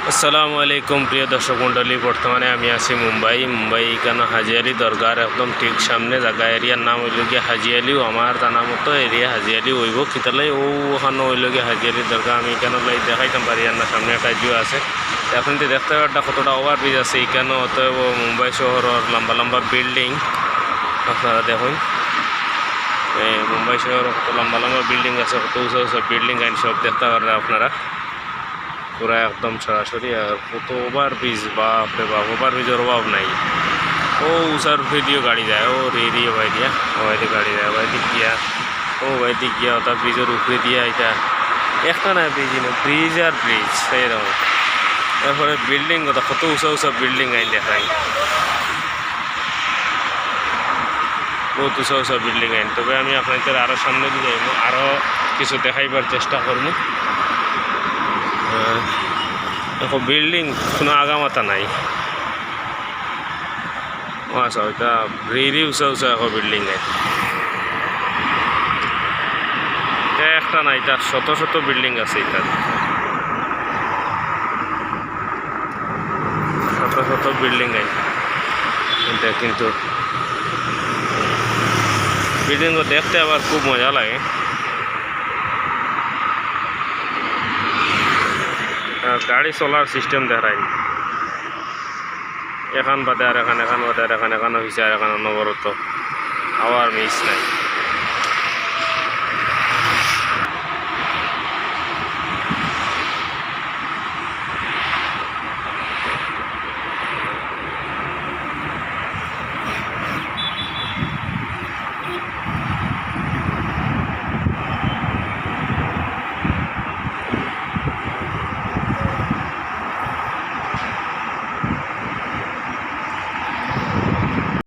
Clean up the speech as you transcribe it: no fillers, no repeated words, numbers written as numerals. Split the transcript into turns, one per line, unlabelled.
আসসালামু আলাইকুম প্রিয় দর্শক মণ্ডলী, বর্তমানে আমি আছি মুম্বাই কেন হাজি আলী দরগার একদম ঠিক সামনে জায়গা। এরিয়ার নাম হইল গিয়ে হাজি আলিও। আমার জানা মতো এরিয়া হাজি আলি হইব কিতালাই ওখানে হইল গিয়ে হাজি আলী দরগা। আমি কেন দেখাইতাম পারি আর না, সামনে একটা জিও আছে। এখন তো দেখতে পারটা কতটা ওভার ব্রিজ আছে এখানে। অতএব মুম্বাই শহরের লম্বা লম্বা বিল্ডিং আপনারা দেখুন। মুম্বাই শহরে কত লম্বা লম্বা বিল্ডিং আছে, কত উঁচা উঁচা বিল্ডিং আইন সব দেখতে পারেন আপনারা পুরা একদম সরাসরি। আর কত ওভার ব্রিজ, বাপরে বাপ, ওভার ব্রিজের অভাব নাই। ও উষার ভিডিও গাড়ি যায়, ও রেডিও ভাই দিয়া ওইদিকে গাড়ি যায়, ওইদিক গিয়া ওইদিক গিয়া ওটা ব্রিজের উপরে দিয়া। এটা একটা না ব্রিজ, ব্রিজ আর ব্রিজ সেই রকম। তারপরে বিল্ডিং কথা কত উঁচা উঁচা বিল্ডিং আইন দেখায়, বহুত উঁচা উঁচা বিল্ডিং আইন। তবে আমি আপনাদের আরও সামনে দিয়ে যাইব, আরও কিছু দেখাইবার চেষ্টা করবো। দেখো বিল্ডিং কোনো আগামাতা নাই। আচ্ছা, ওইটা রেডি উঁচা উঁচা এখন বিল্ডিং এটা একটা নাই, তার শত শত বিল্ডিং আছে। এটার শত শত বিল্ডিং এটা, কিন্তু বিল্ডিং দেখতে আবার খুব মজা লাগে। গাড়ি চলার সিস্টেম দেখায়, এখান বাদে আর এখান, এখান বাদে আর এখান, এখানো হয়েছে আর এখানে নবরত আবার মিস নাই।